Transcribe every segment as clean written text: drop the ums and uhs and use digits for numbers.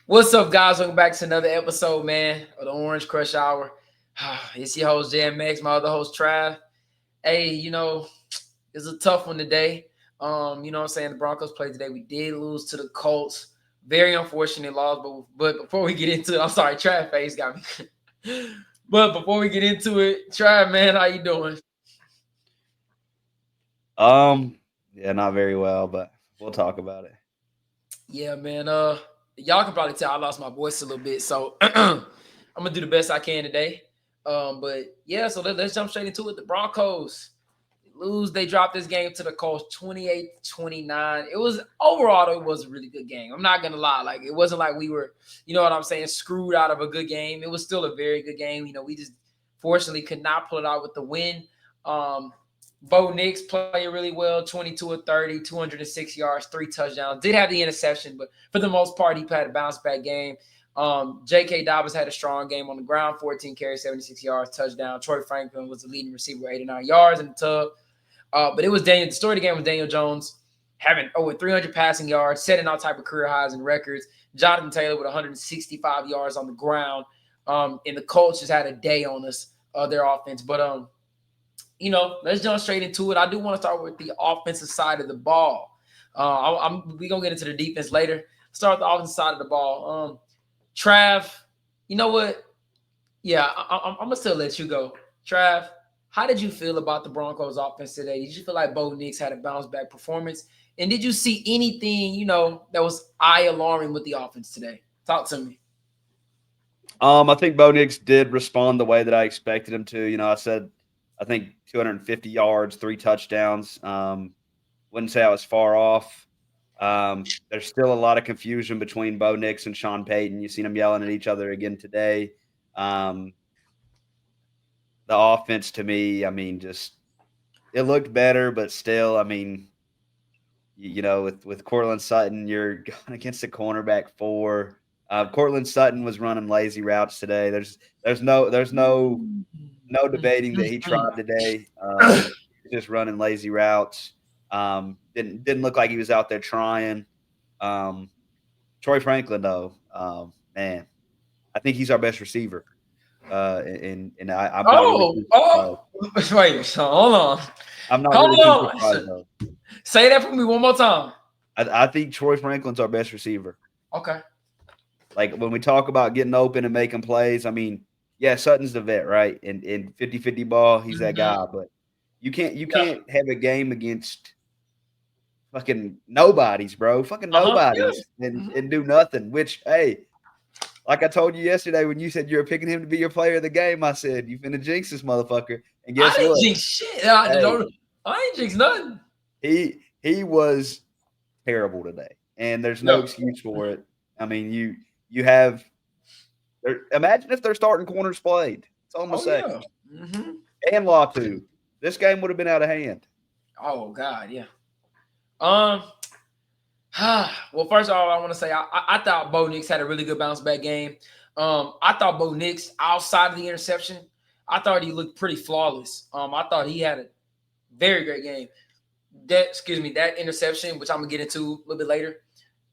What's up, guys? Welcome back to another episode, man, of the Orange Crush Hour. It's your host, JMX, my other host, Trav. Hey, it's a tough one today. You know what I'm saying? The Broncos played today. We did lose to the Colts. Very unfortunate loss, but before we get into it, I'm sorry, Trav face got me. But before we get into it, Trav, man, how you doing? Yeah, not very well, but we'll talk about it. Yeah, man. Y'all can probably tell I lost my voice a little bit, so I'm gonna do the best I can today. But yeah, so let's jump straight into it. The Broncos lose. They dropped this game to the Colts 28-29. It was overall, it was a really good game. I'm not gonna lie. Like, it wasn't like we were, you know what I'm saying, screwed out of a good game. It was still a very good game. We just fortunately could not pull it out with the win. Bo Nix playing really well, 22 of 30, 206 yards, 3 touchdowns. Did have the interception, but for the most part, he had a bounce back game. J.K. Dobbins had a strong game on the ground, 14 carries, 76 yards, touchdown. Troy Franklin was the leading receiver, 89 yards in the tub. But it was Daniel. The story of the game was Daniel Jones having over 300 passing yards, setting all type of career highs and records. Jonathan Taylor with 165 yards on the ground. And the Colts just had a day on us, their offense. But let's jump straight into it. I do want to start with the offensive side of the ball. We're going to get into the defense later. Start with the offensive side of the ball. Trav, you know what? Yeah, I'm going to still let you go. Trav, how did you feel about the Broncos offense today? Did you feel like Bo Nix had a bounce back performance? And did you see anything, that was eye alarming with the offense today? Talk to me. I think Bo Nix did respond the way that I expected him to. I think 250 yards, 3 touchdowns. Wouldn't say I was far off. There's still a lot of confusion between Bo Nix and Sean Payton. You've seen them yelling at each other again today. The offense to me, just it looked better, but still, with Cortland Sutton, you're going against a cornerback four. Cortland Sutton was running lazy routes today. There's no debating that he tried today. Just running lazy routes. Didn't look like he was out there trying. Troy Franklin though, man, I think he's our best receiver. I'm not really Oh, too surprised. oh, wait, so hold on. I'm not Hold really too on. surprised though. Say that for me one more time. I think Troy Franklin's our best receiver. Okay. Like when we talk about getting open and making plays, yeah, Sutton's the vet, right? In 50-50 ball, he's that Mm-hmm. guy. But you can't Yeah. have a game against fucking nobodies, bro. Fucking Uh-huh. Yeah. nobodies and do nothing. Which, hey, like I told you yesterday when you said you were picking him to be your player of the game, I said you finna jinx this motherfucker. And I guess didn't what? jinx shit. I Hey, ain't jinx nothing. he was terrible today, and there's no Yeah. excuse for it. You have imagine if their starting corners played. That's all I'm gonna Oh say. yeah. Mm-hmm. And Latu, this game would have been out of hand. Oh God, yeah. Um. Well, first of all, I want to say I thought Bo Nix had a really good bounce back game. I thought Bo Nix, outside of the interception, I thought he looked pretty flawless. I thought he had a very great game. That interception, which I'm gonna get into a little bit later.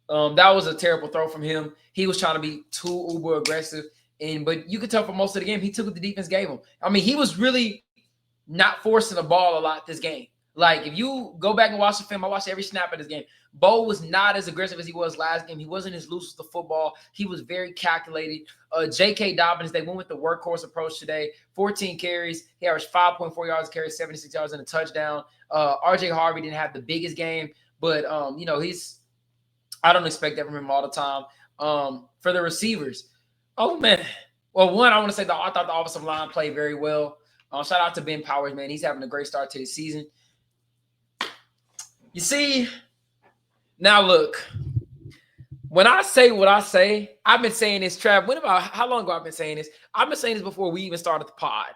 That was a terrible throw from him. He was trying to be too uber aggressive, but you could tell for most of the game he took what the defense gave him. I mean, he was really not forcing the ball a lot this game. Like, if you go back and watch the film, I watched every snap of this game. Bo was not as aggressive as he was last game. He wasn't as loose with the football. He was very calculated. J.K. Dobbins, they went with the workhorse approach today. 14 carries. He averaged 5.4 yards a carry, 76 yards and a touchdown. R.J. Harvey didn't have the biggest game, but, I don't expect that from him all the time. For the receivers, oh, man. Well, one, I want to say I thought the offensive line played very well. Shout out to Ben Powers, man. He's having a great start to the season. You see, now look, when I say what I say, I've been saying this, Trav. How long ago I've been saying this? I've been saying this before we even started the pod.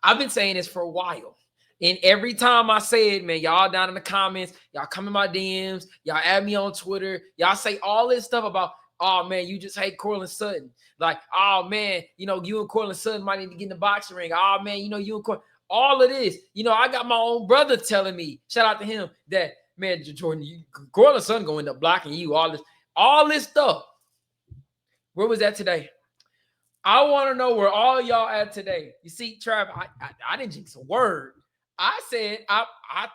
I've been saying this for a while. And every time I say it, man, y'all down in the comments, y'all come in my DMs, y'all add me on Twitter, y'all say all this stuff about, oh, man, you just hate Cortland Sutton. Like, oh, man, you and Cortland Sutton might need to get in the boxing ring. Oh, man, you and Cortland. All of this. I got my own brother telling me, shout out to him, that, man, Jordan, Cortland Sutton going to end up blocking you. All this stuff. Where was that today? I want to know where all y'all at today. You see, Trav, I didn't jinx a word. I said I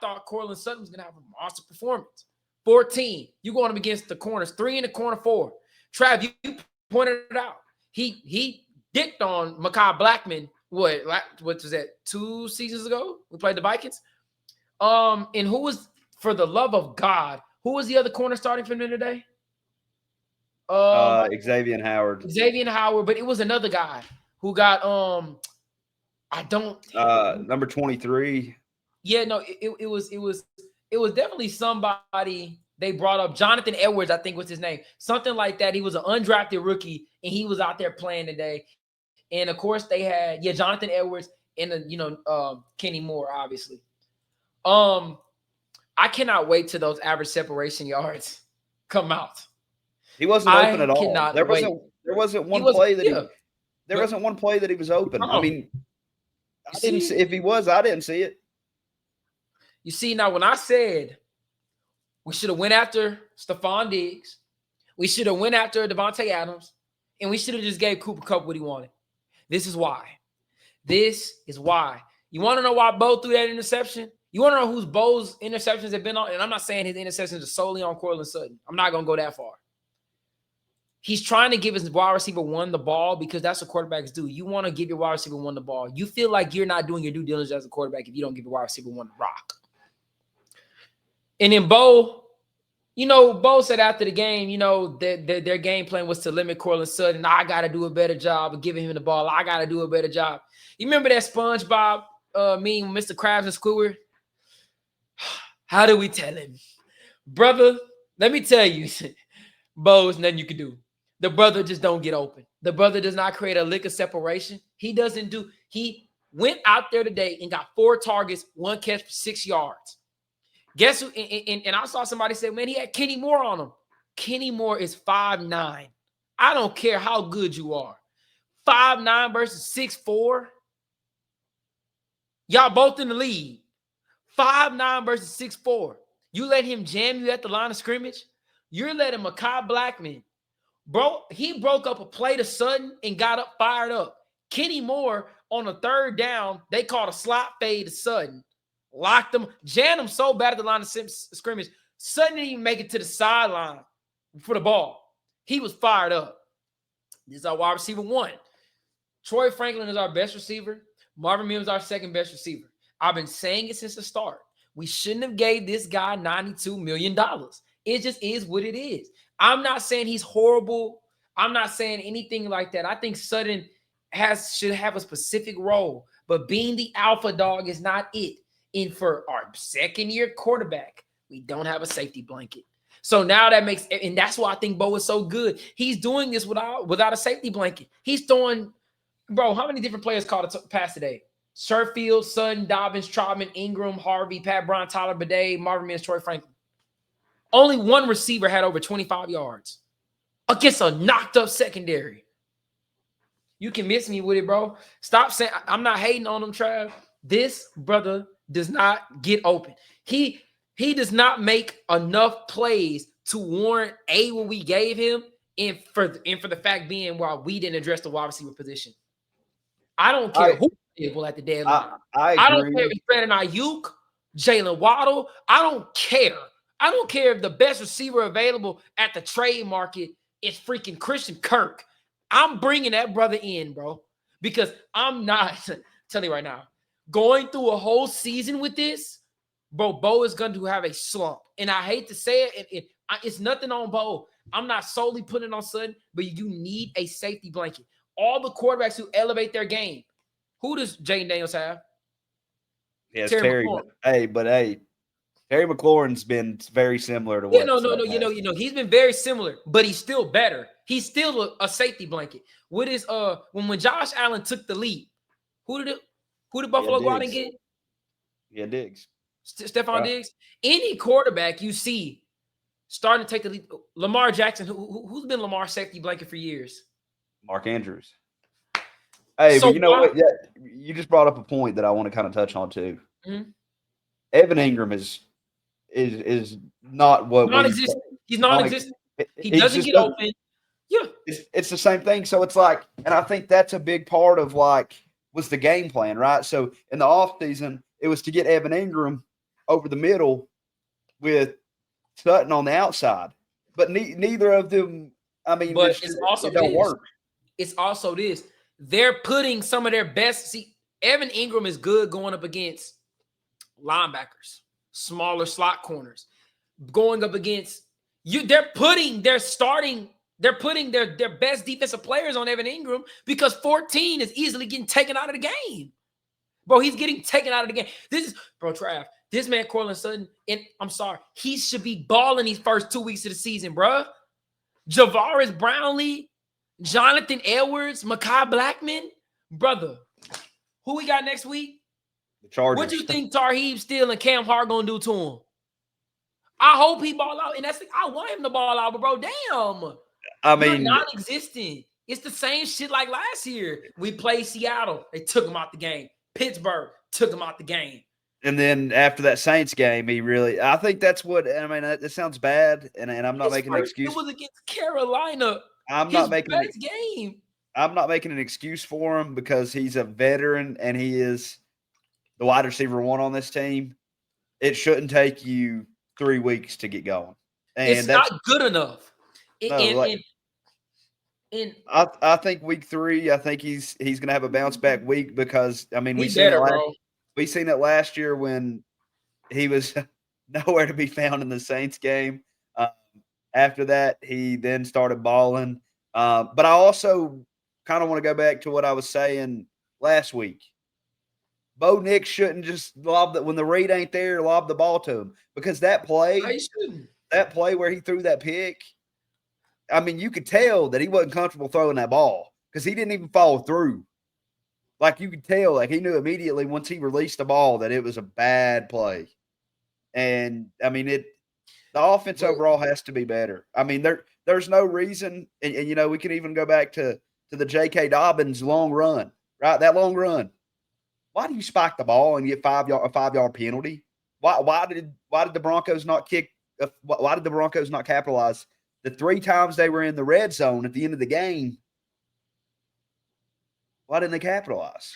thought Cortland Sutton was gonna have a monster performance. 14. You going up against the corners, 3 in the corner, 4. Trav, you pointed it out. He dicked on Mekhi Blackman. What was that? 2 seasons ago? We played the Vikings. And who was, for the love of God, who was the other corner starting for them today? Xavier Howard. But it was another guy who got number 23. Yeah, no, it was definitely somebody they brought up. Jonathan Edwards, I think was his name. Something like that. He was an undrafted rookie and he was out there playing today. And of course they had Jonathan Edwards and Kenny Moore, obviously. I cannot wait till those average separation yards come out. He wasn't open at all. There wasn't one play that he was open. I mean, I didn't see if he was. I didn't see it. You see, now when I said we should have went after Stephon Diggs, we should have went after Devontae Adams, and we should have just gave Cooper Kupp what he wanted. This is why. You want to know why Bo threw that interception? You want to know whose Bo's interceptions have been on? And I'm not saying his interceptions are solely on Cortland Sutton. I'm not going to go that far. He's trying to give his wide receiver 1 the ball because that's what quarterbacks do. You want to give your wide receiver 1 the ball. You feel like you're not doing your due diligence as a quarterback if you don't give your wide receiver 1 the rock. And then Bo said after the game, their game plan was to limit Cortland Sutton. I got to do a better job of giving him the ball. I got to do a better job. You remember that SpongeBob meme with Mr. Krabs and Squidward? How do we tell him? Brother, let me tell you, Bo, there's nothing you can do. The brother just don't get open. The brother does not create a lick of separation. He went out there today and got 4 targets, 1 catch for 6 yards. Guess who? And I saw somebody say, man, he had Kenny Moore on him. Kenny Moore is 5'9". I don't care how good you are. 5'9" versus 6'4". Y'all both in the lead. 5'9" versus 6'4". You let him jam you at the line of scrimmage? You're letting Mekhi Blackman. Bro, he broke up a play to Sutton and got up, fired up. Kenny Moore on a 3rd down, they called a slot fade to Sutton. Locked him, jammed him so bad at the line of scrimmage. Sutton didn't even make it to the sideline for the ball. He was fired up. This is our wide receiver 1. Troy Franklin is our best receiver. Marvin Mims is our 2nd best receiver. I've been saying it since the start. We shouldn't have gave this guy $92 million. It just is what it is. I'm not saying he's horrible. I'm not saying anything like that. I think Sutton should have a specific role, but being the alpha dog is not it. And for our 2nd-year quarterback, we don't have a safety blanket. So now and that's why I think Bo is so good. He's doing this without a safety blanket. He's throwing, bro, how many different players caught a pass today? Sherfield, Sutton, Dobbins, Trotman, Ingram, Harvey, Pat Bryant, Tyler Bidet, Marvin Mims, Troy Franklin. Only 1 receiver had over 25 yards against a knocked-up secondary. You can miss me with it, bro. Stop saying – I'm not hating on him, Trav. This brother does not get open. He does not make enough plays to warrant what we gave him and for the fact being why we didn't address the wide receiver position. I don't care who able at the deadline. I don't care if it's Brandon Ayuk, Jalen Waddle. I don't care. I don't care if the best receiver available at the trade market is freaking Christian Kirk. I'm bringing that brother in, bro, because I'm not telling you right now, going through a whole season with this, bro, Bo is going to have a slump. And I hate to say it, it's nothing on Bo. I'm not solely putting it on Sutton, but you need a safety blanket. All the quarterbacks who elevate their game. Who does Jaden Daniels have? Yes, Terry. Terry McLaurin's been very similar to what. No. He's been very similar, but he's still better. He's still a safety blanket. What is when Josh Allen took the lead? Who did Buffalo go out and get? Yeah, Diggs. Stephon Diggs. Any quarterback you see starting to take the lead. Lamar Jackson, who's been Lamar's safety blanket for years? Mark Andrews. Hey, so, but you know what? Yeah, you just brought up a point that I want to kind of touch on too. Mm-hmm. Evan Ingram is not what non-existent. He's non-existent. He doesn't get open. Yeah. It's the same thing. So it's like, and I think that's a big part of like was the game plan, right? So in the offseason, it was to get Evan Ingram over the middle with Sutton on the outside. But neither of them, I mean, But it's also it don't this. work. It's also this. They're putting some of their best. See, Evan Ingram is good going up against linebackers, smaller slot corners, going up against you. They're putting their best defensive players on Evan Ingram because 14 is easily getting taken out of the game. Bro, he's getting taken out of the game. This is, bro, Trav, this man, Cortland Sutton, and I'm sorry, he should be balling these first 2 weeks of the season, bro. Javaris Brownlee, Jonathan Edwards, Mekhi Blackman, brother. Who we got next week? The Chargers. What you think Tarheeb Steele and Cam Hart gonna do to him? I hope he ball out, and I want him to ball out, but bro, damn. I mean, you're non-existent. It's the same shit like last year. We played Seattle, they took him out the game. Pittsburgh took him out the game. And then after that Saints game, I think that's what, I mean, that sounds bad, and I'm not making an excuse. It was against Carolina. I'm not making best game. I'm not making an excuse for him because he's a veteran and he is the wide receiver one on this team. It shouldn't take you 3 weeks to get going. And it's not good enough. I think week 3, I think he's going to have a bounce back week because, I mean, we've seen it last year when he was nowhere to be found in the Saints game. After that, he then started balling. But I also kind of want to go back to what I was saying last week. Bo Nix shouldn't just lob that when the read ain't there, lob the ball to him because that play where he threw that pick, I mean, you could tell that he wasn't comfortable throwing that ball because he didn't even follow through. Like you could tell, like he knew immediately once he released the ball that it was a bad play. And I mean, the offense overall has to be better. I mean, there's no reason, and you know, we can even go back to the J.K. Dobbins long run, right? That long run. Why do you spike the ball and get a 5-yard penalty? Why did the Broncos not kick? Why did the Broncos not capitalize? The 3 times they were in the red zone at the end of the game, why didn't they capitalize?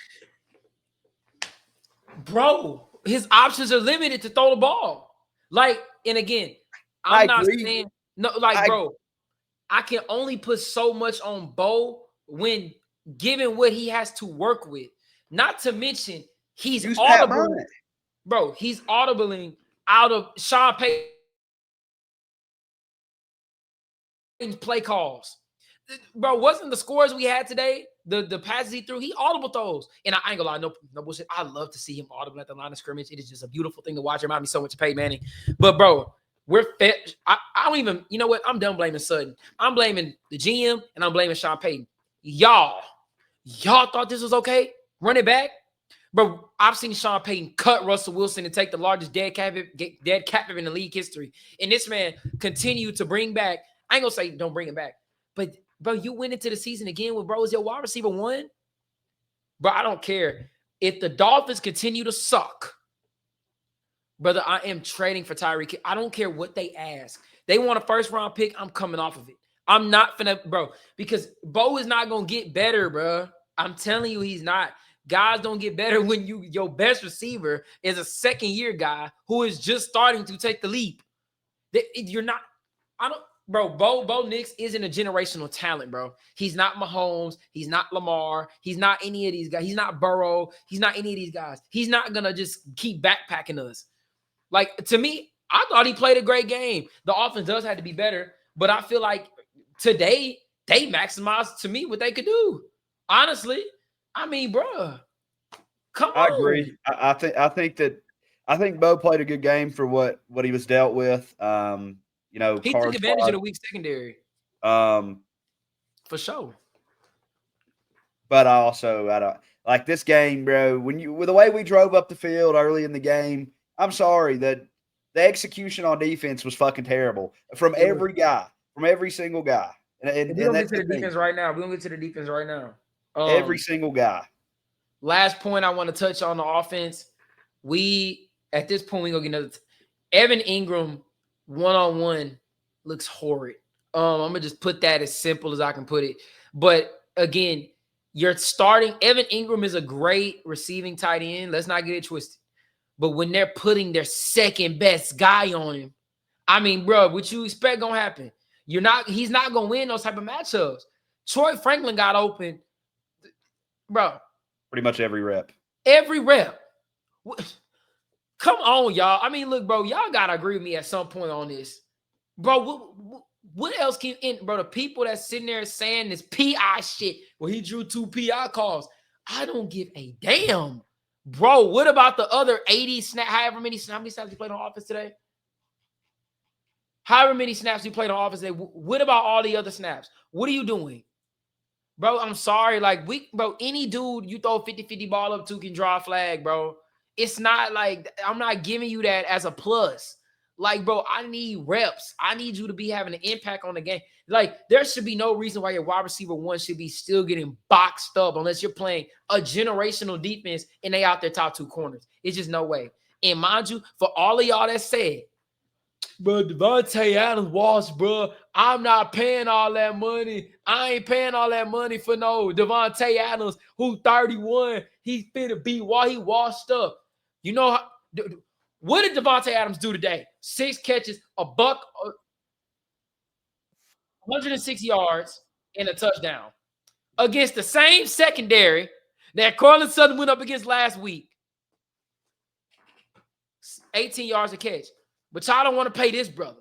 Bro, his options are limited to throw the ball. Like, and again, I'm not saying no, like, bro, I can only put so much on Bo when given what he has to work with. Not to mention he's audible. Bro, he's audibling out of Sean Payton's play calls. Bro, wasn't the scores we had today, the passes he threw, he audible throws. And I ain't gonna lie, no bullshit. I love to see him audible at the line of scrimmage. It is just a beautiful thing to watch. It reminds me so much of Peyton Manning. But bro, I don't even, you know what? I'm done blaming Sutton. I'm blaming the GM and I'm blaming Sean Payton. Y'all thought this was okay? Run it back? Bro, I've seen Sean Payton cut Russell Wilson and take the largest dead captive in the league history. And this man continued to bring back, I ain't gonna say don't bring it back, but bro, you went into the season again with bro is your wide receiver 1. Bro, I don't care. If the Dolphins continue to suck, brother, I am trading for Tyreek. I don't care what they ask. They want a first-round pick, I'm coming off of it. I'm not finna, bro, because Bo is not gonna get better, bro. I'm telling you, he's not. Guys don't get better when your best receiver is a second-year guy who is just starting to take the leap. You're not. I don't. Bro, Bo Nix isn't a generational talent, bro. He's not Mahomes. He's not Lamar. He's not any of these guys. He's not Burrow. He's not any of these guys. He's not going to just keep backpacking us. Like, to me, I thought he played a great game. The offense does have to be better, but I feel like today they maximized, to me, what they could do. Honestly, I mean, bro, come on. I agree. I think Bo played a good game for what he was dealt with. You know, he took advantage of the weak secondary. For sure. But I don't like this game, bro. With the way we drove up the field early in the game, I'm sorry that the execution on defense was fucking terrible from every guy, from every single guy. And we don't get to the defense right now. We don't get to the defense right now. Every single guy. Last point I want to touch on the offense. At this point, we gonna get another. Evan Ingram 1-on-1 looks horrid. I'm gonna just put that as simple as I can put it. But again, you're starting. Evan Ingram is a great receiving tight end. Let's not get it twisted. But when they're putting their second best guy on him, I mean, bro, what you expect gonna happen? He's not gonna win those type of matchups. Troy Franklin got open, bro. Pretty much every rep. Every rep. Come on, y'all. I mean, look, bro, y'all gotta agree with me at some point on this. Bro, what else can bro? The people that's sitting there saying this PI shit, well, he drew 2 PI calls. I don't give a damn. Bro, what about the other 80 snap? How many snaps you played on offense today? However many snaps you played on offense today. What about all the other snaps? What are you doing? Bro, I'm sorry. Like, bro, any dude you throw 50-50 ball up to can draw a flag, bro. It's not like I'm not giving you that as a plus. Like, bro, I need reps. I need you to be having an impact on the game. Like, there should be no reason why your wide receiver 1 should be still getting boxed up unless you're playing a generational defense and they out their top 2 corners. It's just no way. And mind you, for all of y'all that said, bro, Devontae Adams washed, bro. I'm not paying all that money. I ain't paying all that money for no Devontae Adams, who 31. He's finna be while he washed up. You know how, what did Devontae Adams do today? 6 catches, a buck, 106 yards, and a touchdown against the same secondary that Cortland Sutton went up against last week. 18 yards a catch. But y'all don't want to pay this brother.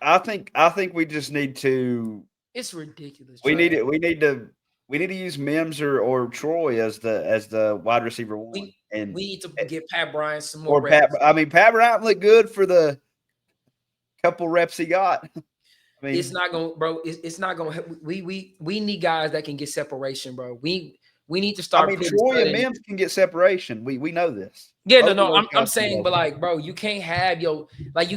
I think we just need to. It's ridiculous. We need it. We need to use Mims or Troy as the wide receiver 1. We need to get Pat Bryant some more reps. Pat Bryant looked good for the couple reps he got. I mean, it's not going, bro. It's not going. We need guys that can get separation, bro. We need to start. I mean, Troy and Mims can get separation. We know this. Yeah, no. I'm saying, but like, bro, you can't have you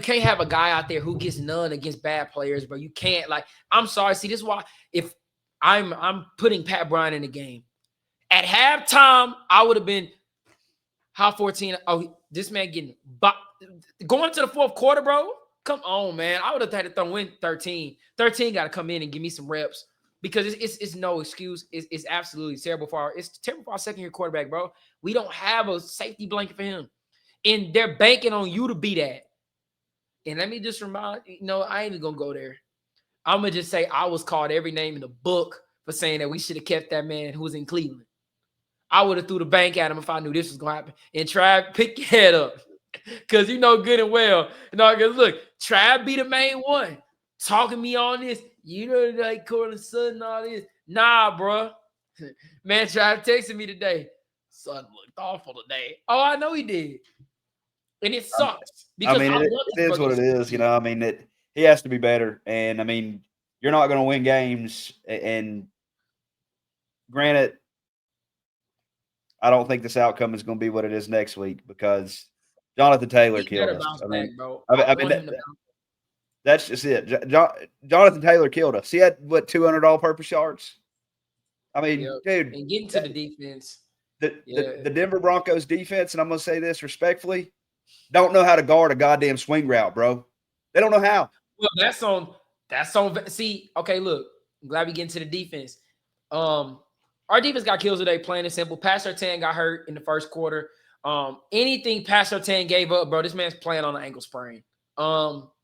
can't have a guy out there who gets none against bad players, bro. You can't. Like, I'm sorry. See, this is why if I'm putting Pat Bryant in the game at halftime, I would have been how 14. Oh, this man getting going to the 4th quarter, bro. Come on, man. I would have had to throw in 13. 13 got to come in and give me some reps because it's no excuse. It's absolutely terrible for our second-year quarterback, bro. We don't have a safety blanket for him. And they're banking on you to be that. And let me just remind you, I ain't even going to go there. I'm going to just say I was called every name in the book for saying that we should have kept that man who was in Cleveland. I would have threw the bank at him if I knew this was going to happen. And Trav, pick your head up. Because you know good and well. Because look, Trav be the main one. Talking me on this. You know, like Cortland Sutton and all this. Nah, bro. Man, Trav texted me today. Sutton looked awful today. Oh, I know he did. And it sucks. Because it is what it is. He has to be better. And, you're not going to win games. And granted, I don't think this outcome is going to be what it is next week because Jonathan Taylor killed us. That's just it. Jonathan Taylor killed us. He had, 200 all-purpose yards? Dude. And getting to the defense. The Denver Broncos defense, and I'm going to say this respectfully, don't know how to guard a goddamn swing route, bro. They don't know how. Well, that's on. See, okay, look. I'm glad we get into the defense. Our defense got kills today, plain and simple. Pat Surtain got hurt in the first quarter. Anything Pat Surtain gave up, bro, this man's playing on an ankle sprain.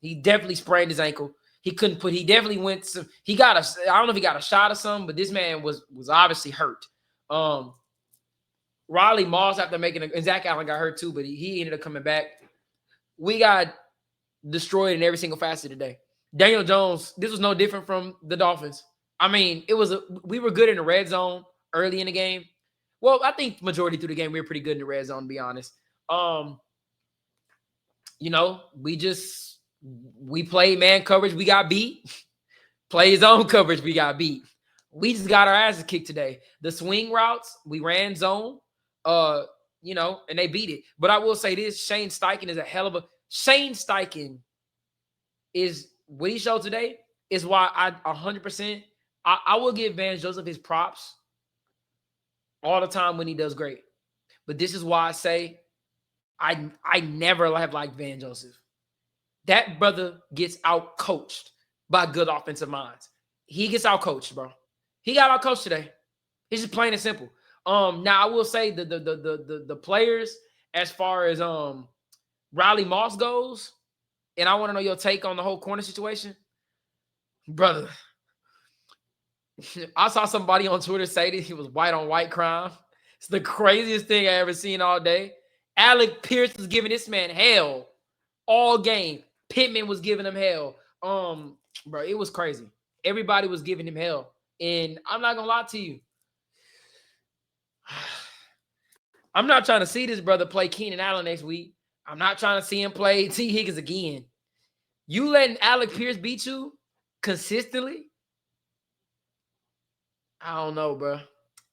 He definitely sprained his ankle. He definitely went some, I don't know if he got a shot or something, but this man was obviously hurt. Riley Moss after and Zach Allen got hurt too, but he ended up coming back. We got destroyed in every single facet today. Daniel Jones, this was no different from the Dolphins. We were good in the red zone early in the game. Well, I think majority through the game, we were pretty good in the red zone, to be honest. We played man coverage, we got beat. Play zone coverage, we got beat. We just got our asses kicked today. The swing routes, we ran zone, and they beat it. But I will say this, Shane Steichen is a hell of a – Shane Steichen is – what he showed today is why I 100% – I will give Van Joseph his props all the time when he does great. But this is why I say I never have liked Van Joseph. That brother gets out-coached by good offensive minds. He gets out coached, bro. He got out coached today. It's just plain and simple. Now I will say the players as far as Riley Moss goes, and I want to know your take on the whole corner situation, brother. I saw somebody on Twitter say that he was white on white crime. It's the craziest thing I ever seen all day. Alec Pierce was giving this man hell all game. Pittman was giving him hell. Bro, it was crazy. Everybody was giving him hell. And I'm not gonna lie to you. I'm not trying to see this brother play Keenan Allen next week. I'm not trying to see him play T. Higgins again. You letting Alec Pierce beat you consistently? I don't know, bro.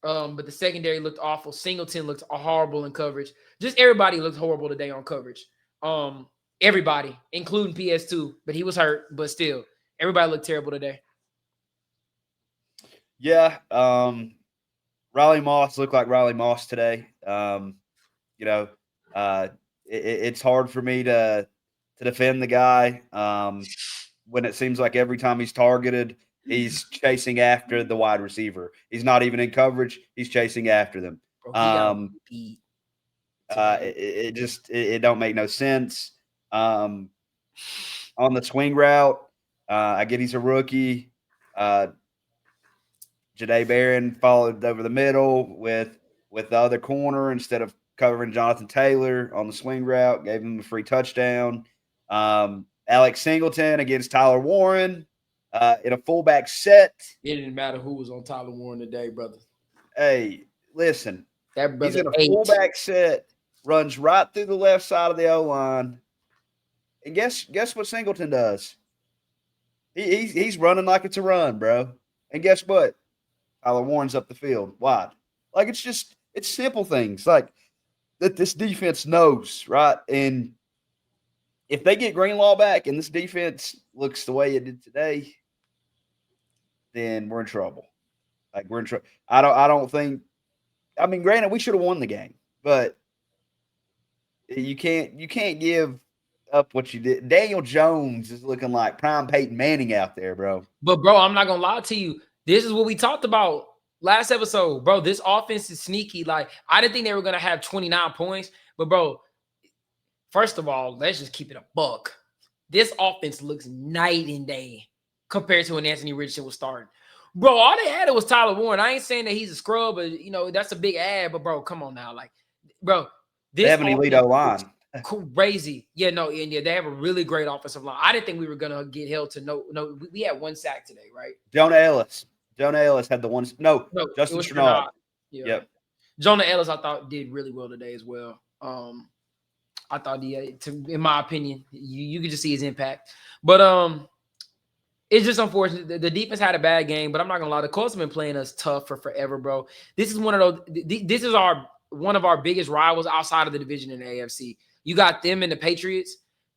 But the secondary looked awful. Singleton looked horrible in coverage. Just everybody looked horrible today on coverage. Everybody, including PS2, but he was hurt. But still, everybody looked terrible today. Yeah, Riley Moss looked like Riley Moss today. It's hard for me to defend the guy when it seems like every time he's targeted, he's chasing after the wide receiver. He's not even in coverage. He's chasing after them. Bro, it don't make no sense. On the swing route, I get he's a rookie. Jahdae Barron followed over the middle with the other corner instead of covering Jonathan Taylor on the swing route, gave him a free touchdown. Alex Singleton against Tyler Warren in a fullback set. It didn't matter who was on Tyler Warren today, brother. Hey, listen. That brother he's in a fullback set, runs right through the left side of the O-line. And guess what Singleton does? He's running like it's a run, bro. And guess what? Tyler Warren's up the field wide. Like, it's simple things like that this defense knows, right? And if they get Greenlaw back and this defense looks the way it did today, then we're in trouble. Like, we're in trouble. I don't think – I mean, granted, we should have won the game, but you can't give up what you did. Daniel Jones is looking like prime Peyton Manning out there, bro. But, bro, I'm not going to lie to you. This is what we talked about last episode. Bro, this offense is sneaky. Like, I didn't think they were going to have 29 points. But, bro, first of all, let's just keep it a buck. This offense looks night and day compared to when Anthony Richardson was starting. Bro, all they had was Tyler Warren. I ain't saying that he's a scrub, but, that's a big ad. But, bro, come on now. Like, bro, this they have an elite O-line. Crazy. Yeah, they have a really great offensive line. I didn't think we were going to get held to no. We had one sack today, right? Jonah Ellis had the one. No, Justin Strnad. Yeah. Yep. Jonah Ellis, I thought, did really well today as well. I thought in my opinion, you could just see his impact. But it's just unfortunate. The defense had a bad game, but I'm not gonna lie. The Colts have been playing us tough for forever, bro. This is one of those. This is one of our biggest rivals outside of the division in the AFC. You got them and the Patriots.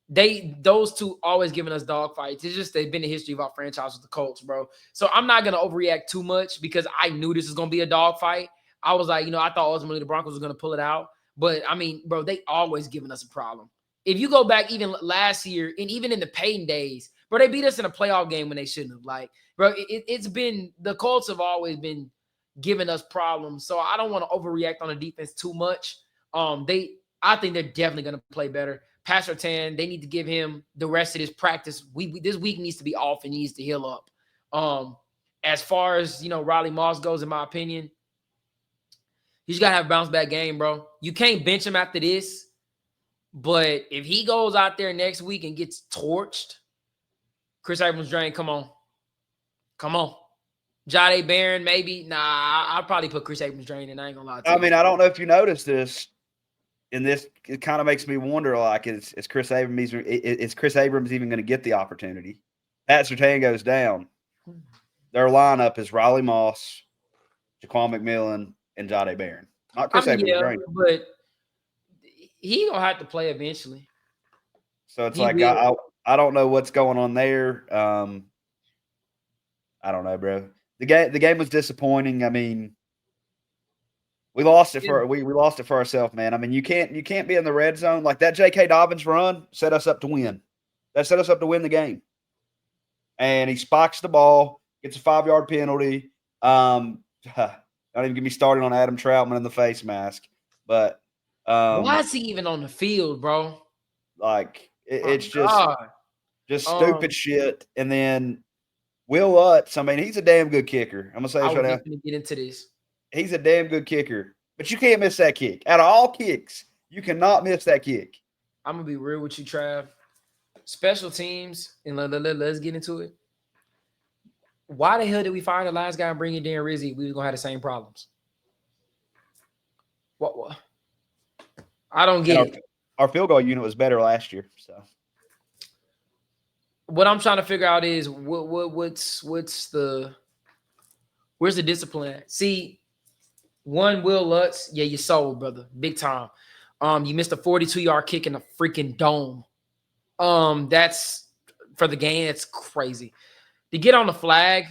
Those two always giving us dog fights. It's just they've been the history of our franchise with the Colts, bro. So I'm not gonna overreact too much because I knew this was gonna be a dog fight. I was like, I thought ultimately the Broncos were gonna pull it out. But I mean, bro, they always giving us a problem. If you go back even last year and even in the Payton days, bro, they beat us in a playoff game when they shouldn't have. Like, bro, it's been the Colts have always been giving us problems. So I don't want to overreact on the defense too much. I think they're definitely gonna play better. Pastor Tan, they need to give him the rest of this practice. This week needs to be off and he needs to heal up. As far as Riley Moss goes, in my opinion, he's got to have a bounce back game, bro. You can't bench him after this. But if he goes out there next week and gets torched, Chris Abrams-Drain, come on. Jahdae Barron, maybe. Nah, I'll probably put Chris Abrams-Drain in. I ain't gonna lie to you. I mean, I don't know if you noticed this. And this, it kind of makes me wonder, like, is Chris Abrams even going to get the opportunity? Pat Surtain goes down. Their lineup is Riley Moss, Jaquan McMillan, and Jahdae Barron. Not Chris Abrams. Yeah, but he going to have to play eventually. So it's I don't know what's going on there. I don't know, bro. The game was disappointing. I mean, we lost it for ourselves, man. I mean, you can't be in the red zone like that. J.K. Dobbins run set us up to win. That set us up to win the game. and he spikes the ball, gets a 5-yard penalty. Don't even get me started on Adam Troutman in the face mask. But Why is he even on the field, bro? like My it's just God. stupid shit. And then Will Lutz, I mean, he's a damn good kicker. I'm gonna say I this was right now. just gonna get into this. He's a damn good kicker, but you can't miss that kick. Out of all kicks, you cannot miss that kick. I'm gonna be real with you, Trav. Special teams, and let's get into it. Why the hell did we fire the last guy and bring in Dan Rizzi? We was gonna have the same problems. What? I don't get it. Our field goal unit was better last year. So What I'm trying to figure out is what's the where's the discipline at? See, one Will Lutz, yeah, you sold, brother, big time. You missed a 42-yard kick in a freaking dome. That's for the game. It's crazy. To get on the flag,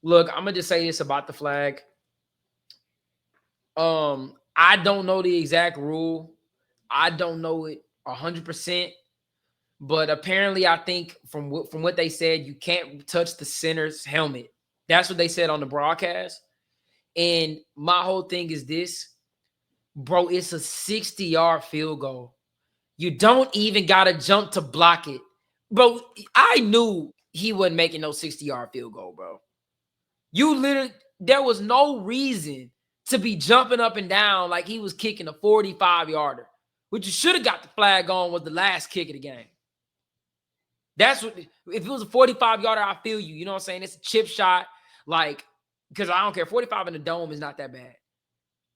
look, I'm gonna just say this about the flag. I don't know the exact rule. I don't know it 100%, but apparently, I think from what they said, you can't touch the center's helmet. That's what they said on the broadcast. And my whole thing is this, bro. It's a 60-yard field goal. You don't even gotta jump to block it, bro. I knew he wasn't making no 60-yard field goal, bro. You literally, there was no reason to be jumping up and down like he was kicking a 45-yarder. What you should have got the flag on was the last kick of the game. That's what, if it was a 45-yarder, I feel you. You know what I'm saying? It's a chip shot, like, because I don't care. 45 in the dome is not that bad.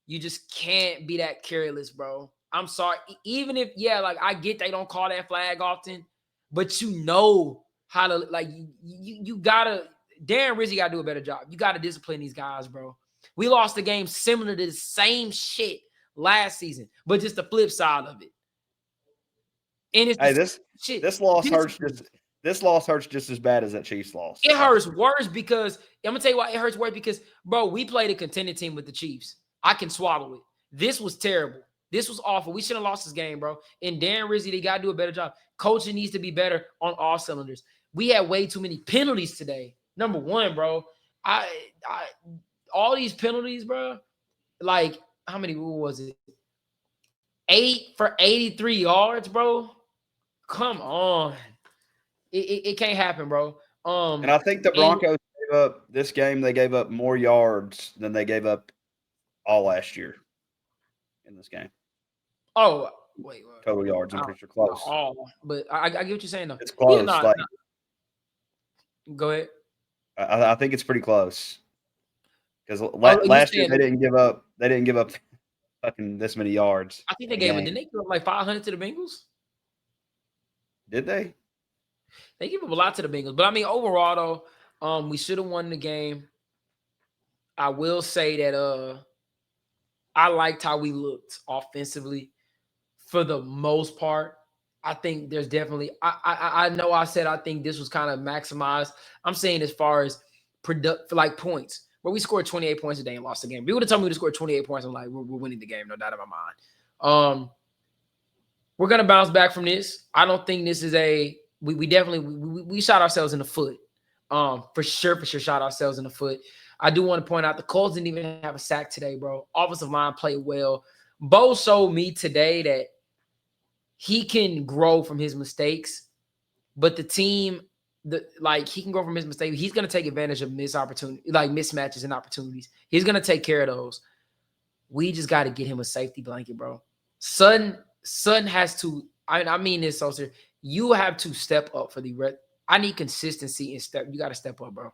You just can't be that careless, bro. I'm sorry. Even if, yeah, like, I get they don't call that flag often, but you know how to, like, you gotta, Darren Rizzi gotta do a better job. You gotta discipline these guys, bro. We lost the game similar to the same shit last season, but just the flip side of it. And it's this loss hurts just as bad as that Chiefs loss. It hurts worse because I'm gonna tell you why it hurts worse because, bro, we played a contending team with the Chiefs. I can swallow it. This was terrible. This was awful. We should have lost this game, bro. And Darren Rizzi, they gotta do a better job. Coaching needs to be better on all cylinders. We had way too many penalties today. Number one, bro. I all these penalties, bro. Like, how many? What was it? 8 for 83 yards, bro. Come on. It can't happen, bro. And I think the Broncos gave up this game. They gave up more yards than they gave up all last year in this game. Oh, wait. Total yards. I'm pretty sure close. But I get what you're saying, though. It's close. Yeah, Go ahead. I think it's pretty close because last year they didn't give up. They didn't give up fucking this many yards. I think they gave it. Didn't they give up like 500 to the Bengals? Did they? They give up a lot to the Bengals, but I mean, overall though, we should have won the game. I will say that I liked how we looked offensively for the most part. I think there's definitely I know I said I think this was kind of maximized. I'm saying as far as like points, where we scored 28 points a day and lost the game. If you would have told me to score 28 points, I'm like, we're winning the game, no doubt in my mind. We're gonna bounce back from this. I don't think this is we definitely shot ourselves in the foot. For sure shot ourselves in the foot. I do want to point out the Colts didn't even have a sack today, bro. Offensive line played well. Bo showed me today that he can grow from his mistakes, but the team, he can grow from his mistakes. He's gonna take advantage of mismatches and opportunities. He's gonna take care of those. We just got to get him a safety blanket, bro. Sutton has to. I mean this so serious. You have to step up for the red. I need consistency and step. You got to step up, bro.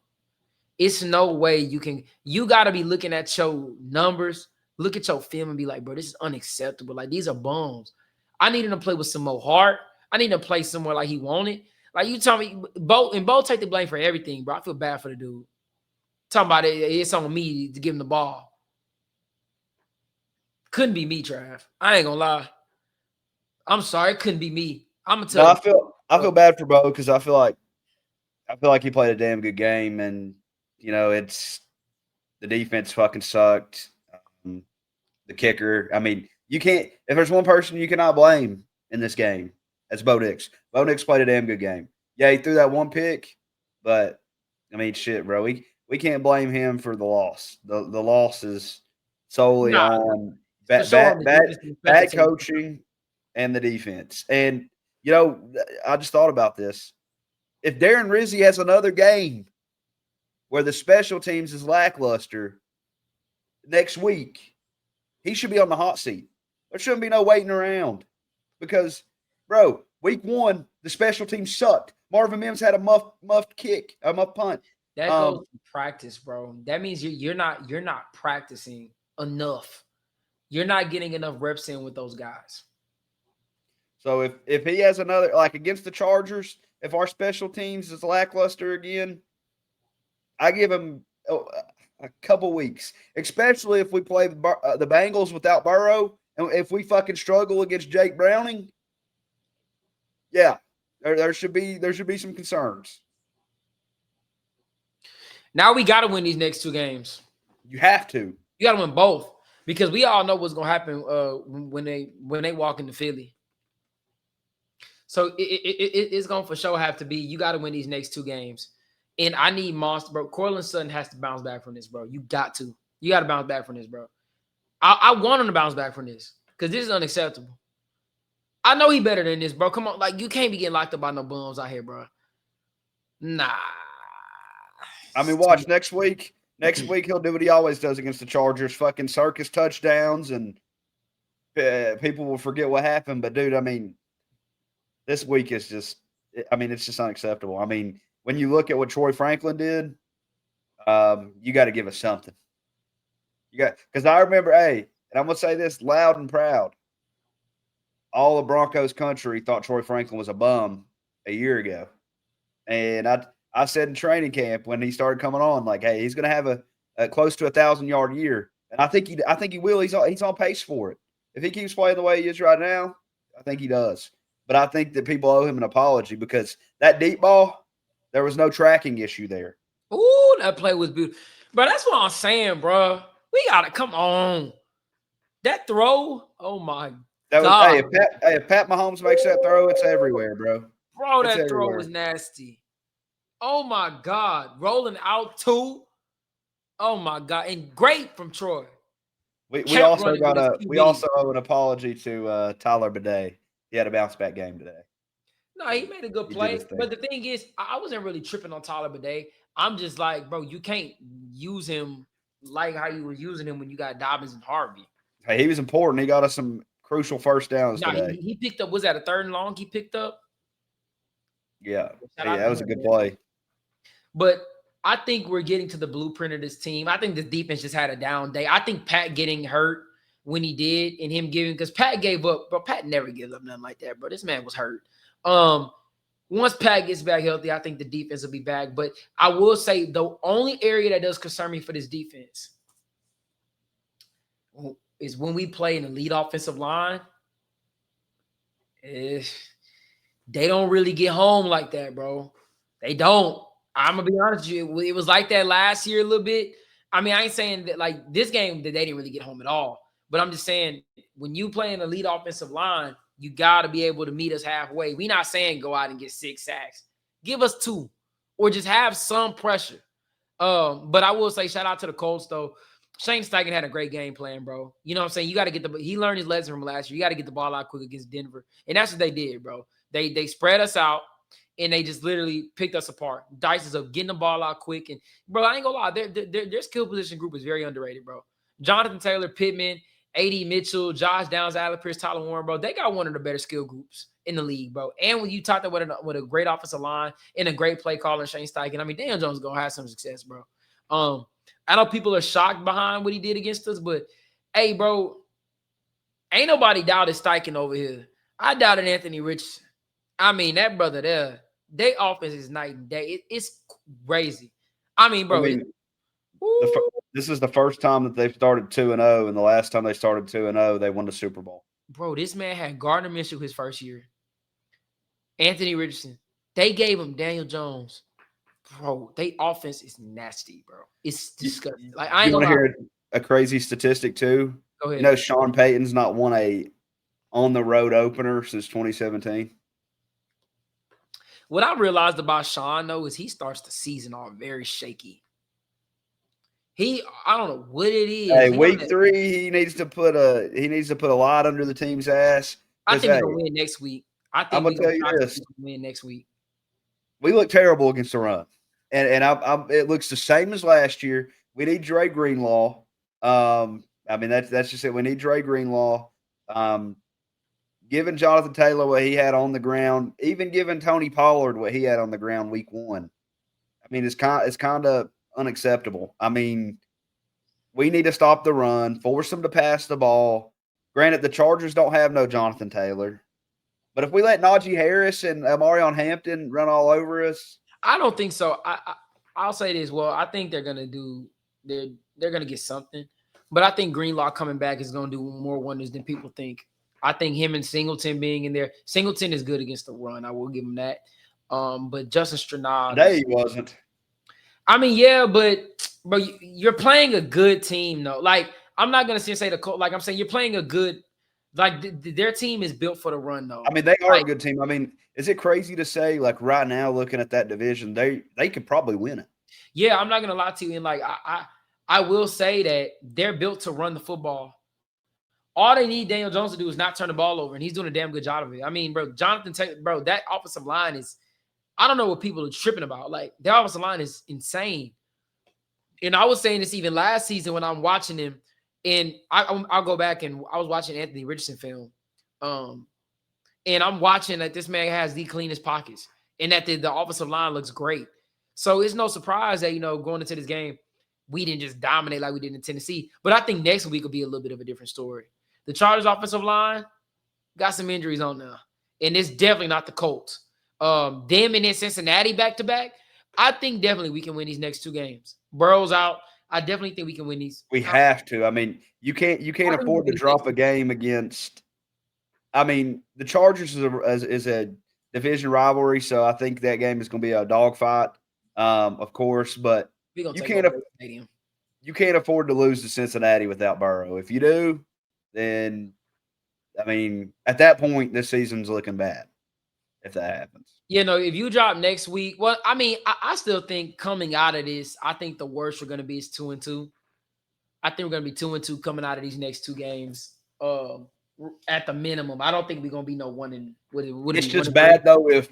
It's no way you got to be looking at your numbers, look at your film and be like, bro, this is unacceptable. Like, these are bombs. I need him to play with some more heart. I need him to play somewhere like he wanted. Like, you tell me, Bo take the blame for everything, bro. I feel bad for the dude. Talking about it's on me to give him the ball. Couldn't be me, Trav. I ain't gonna lie. I'm sorry, it couldn't be me. I'm gonna tell you. I feel bad for Bo because I feel like he played a damn good game, and it's the defense fucking sucked. The kicker. I mean, you can't. If there's one person you cannot blame in this game, that's Bo Nix. Bo Nix played a damn good game. Yeah, he threw that one pick, but I mean, shit, bro. We can't blame him for the loss. The loss is solely Nah, on for bad sure on bad the bad, defense and special bad teams. coaching and the defense. And you know, I just thought about this. If Darren Rizzi has another game where the special teams is lackluster next week, he should be on the hot seat. There shouldn't be no waiting around because, bro, week 1 the special team sucked. Marvin Mims had a muffed kick, a muff punt. That goes to practice, bro. That means you're not practicing enough. You're not getting enough reps in with those guys. So if he has another like against the Chargers, if our special teams is lackluster again, I give him a couple weeks, especially if we play the Bengals without Burrow, and if we fucking struggle against Jake Browning. Yeah, there should be some concerns. Now we got to win these next 2 games. You have to. You got to win both because we all know what's gonna happen when they walk into Philly. So it's gonna for sure have to be. You got to win these next 2 games, and I need Monster, bro. Cortland Sutton has to bounce back from this, bro. You got to. You got to bounce back from this, bro. I want him to bounce back from this because this is unacceptable. I know he better than this, bro. Come on, like you can't be getting locked up by no bums out here, bro. Nah. I mean, watch next week. Next week he'll do what he always does against the Chargers, fucking circus touchdowns, and people will forget what happened. But dude, I mean, this week is just, I mean, it's just unacceptable. I mean, when you look at what Troy Franklin did, you got to give us something. You got because I remember, hey, and I'm gonna say this loud and proud. All of Broncos country thought Troy Franklin was a bum a year ago, and I said in training camp when he started coming on, like, hey, he's gonna have a close to 1,000-yard year, and I think he will. He's on pace for it. If he keeps playing the way he is right now, I think he does. But I think that people owe him an apology because that deep ball, there was no tracking issue there. Ooh, that play was beautiful. But that's what I'm saying, bro. We gotta come on. That throw, oh my That was god, if Pat Mahomes makes that throw, it's everywhere, bro. bro, It's that throw everywhere. was nasty. Oh my god, rolling out too. Oh my god, and great from Troy. We Kept also running with got his we QB. also owe an apology to Tyler Bidet. He had a bounce back game today. No, he made a good He did play. his thing. But the thing is, I wasn't really tripping on Tyler Bidet. I'm just like, bro, you can't use him like how you were using him when you got Dobbins and Harvey. Hey, he was important. He got us some crucial first downs Now today. he picked up, was that a 3rd and long he picked up? Yeah, Shout yeah, out that to was a him, good man. play. But I think we're getting to the blueprint of this team. I think the defense just had a down day. I think Pat getting hurt when he did and him giving, because Pat gave up, bro. Pat never gives up nothing like that, bro. This man was hurt. Once Pat gets back healthy, I think the defense will be back. But I will say the only area that does concern me for this defense is when we play an elite offensive line. They don't really get home like that, bro. They don't. I'm gonna be honest with you. It was like that last year a little bit. I mean, I ain't saying that like this game that they didn't really get home at all. But I'm just saying when you play an elite offensive line, you got to be able to meet us halfway. We not saying go out and get 6 sacks. Give us 2 or just have some pressure. But I will say shout out to the Colts though. Shane Steichen had a great game plan, bro. You know what I'm saying? You got to get he learned his lesson from last year. You got to get the ball out quick against Denver. And that's what they did, bro. They spread us out and they just literally picked us apart. Dice is up getting the ball out quick. And bro, I ain't gonna lie, their skill position group is very underrated, bro. Jonathan Taylor, Pittman, A.D. Mitchell, Josh Downs, Allen Pierce, Tyler Warren, bro. They got one of the better skill groups in the league, bro. And when you talk that with a great offensive line and a great play caller, Shane Steichen, I mean, Daniel Jones is gonna have some success, bro. I know people are shocked behind what he did against us, but hey, bro, ain't nobody doubted Steichen over here. I doubted Anthony Richardson. I mean, that brother there, their offense is night and day. It's crazy. I mean, bro, This is the first time that they've started 2-0, and the last time they started 2-0, they won the Super Bowl. Bro, this man had Gardner Minshew his first year. Anthony Richardson. They gave him Daniel Jones. Bro, they offense is nasty, bro. It's disgusting. Like I ain't You want gonna to lie. hear a crazy statistic too? Go ahead. You know, Sean Payton's not won a on the road opener since 2017. What I realized about Sean though is he starts the season off very shaky. I don't know what it is. Hey, week 3, he needs to put a lot under the team's ass. I think Hey, we're gonna win next week. I I'm think gonna we're tell you gonna this: win next week. we look terrible against the run, and it looks the same as last year. We need Dre Greenlaw. I mean that's just it. We need Dre Greenlaw. Giving Jonathan Taylor what he had on the ground, even giving Tony Pollard what he had on the ground week 1. I mean, it's kind of unacceptable. I mean, we need to stop the run, force them to pass the ball. Granted, the Chargers don't have no Jonathan Taylor, but if we let Najee Harris and Marion Hampton run all over us, I don't think so. I'll say this. Well, I think they're gonna get something, but I think Greenlaw coming back is gonna do more wonders than people think. I think him and Singleton being in there. Singleton is good against the run. I will give him that. But Justin Stranad. today he wasn't. I mean, yeah, but you're playing a good team, though. Like, I'm not gonna say the Colts. Like, I'm saying you're playing a good. Like, their team is built for the run, though. I mean, they are a good team. I mean, is it crazy to say, like, right now, looking at that division, they could probably win it? Yeah, I'm not gonna lie to you. And like, I will say that they're built to run the football. All they need Daniel Jones to do is not turn the ball over, and he's doing a damn good job of it. I mean, bro, Jonathan Taylor, bro, that offensive line is. I don't know what people are tripping about. Like, their offensive line is insane. And I was saying this even last season when I'm watching him, and I'll go back and I was watching Anthony Richardson film, and I'm watching that this man has the cleanest pockets, and that the offensive line looks great. So it's no surprise that going into this game, we didn't just dominate like we did in Tennessee. But I think next week will be a little bit of a different story. The Chargers offensive line got some injuries on there, and it's definitely not the Colts. Them and then Cincinnati back to back. I think definitely we can win these next 2 games. Burrow's out. I definitely think we can win these. We have to. I mean, you can't afford to drop a game against. I mean, the Chargers is a division rivalry, so I think that game is going to be a dogfight, of course. But you can't afford to lose to Cincinnati without Burrow. If you do, then I mean, at that point, this season's looking bad. If that happens. If you drop next week, well, I mean, I still think coming out of this, I think the worst we're going to be is 2-2. I think we're going to be 2-2 coming out of these next 2 games. At the minimum, I don't think we're going to be no 1-. It's just bad though. If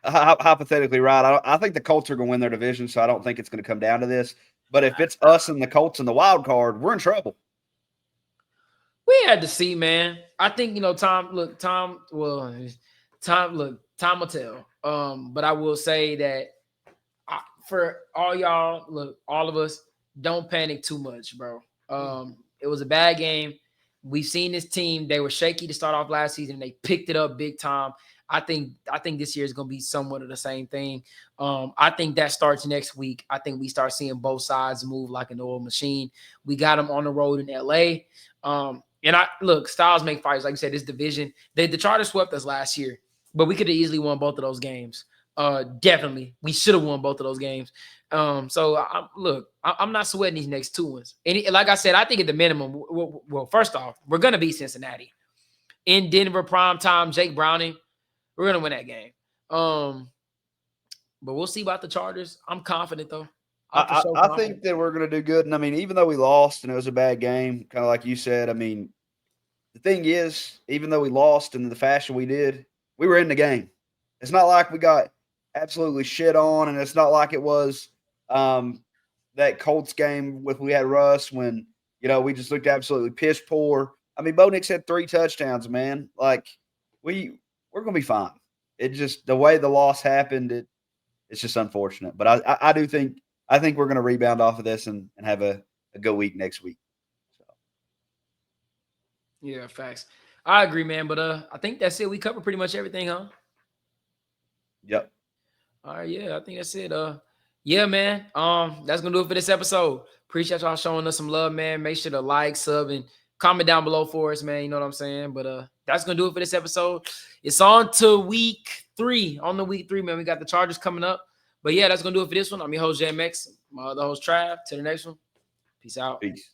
hypothetically, right? I think the Colts are going to win their division, so I don't think it's going to come down to this. But if it's us and the Colts in the wild card, we're in trouble. We had to see, man. I think time will tell. But I will say that for all y'all, all of us, don't panic too much, bro. It was a bad game. We've seen this team. They were shaky to start off last season. They picked it up big time. I think this year is going to be somewhat of the same thing. I think that starts next week. I think we start seeing both sides move like an oil machine. We got them on the road in LA. And styles make fights. Like you said, this division, the Chargers swept us last year, but we could have easily won both of those games. Definitely, we should have won both of those games. So I'm not sweating these next 2 ones. And like I said, I think at the minimum, well, first off, we're gonna beat Cincinnati in Denver, prime time. Jake Browning, we're gonna win that game. But we'll see about the Chargers. I'm confident though. I think that we're going to do good. And I mean, even though we lost and it was a bad game, kind of like you said, I mean, the thing is, even though we lost in the fashion we did, we were in the game. It's not like we got absolutely shit on, and it's not like it was that Colts game with we had Russ when, we just looked absolutely piss poor. I mean, Bo Nix had 3 touchdowns, man. Like, we're going to be fine. It just, the way the loss happened, it's just unfortunate. But I do think – I think we're going to rebound off of this and have a good week next week. So. Yeah, facts. I agree, man. But I think that's it. We covered pretty much everything, huh? Yep. All right, yeah, I think that's it. Yeah, man. That's gonna do it for this episode. Appreciate y'all showing us some love, man. Make sure to like, sub, and comment down below for us, man. You know what I'm saying? But that's gonna do it for this episode. It's on to week 3. On the week 3, man. We got the Chargers coming up. But yeah, that's gonna do it for this one. I'm your host, JMX. My other host, Trav. Till the next one. Peace out. Peace.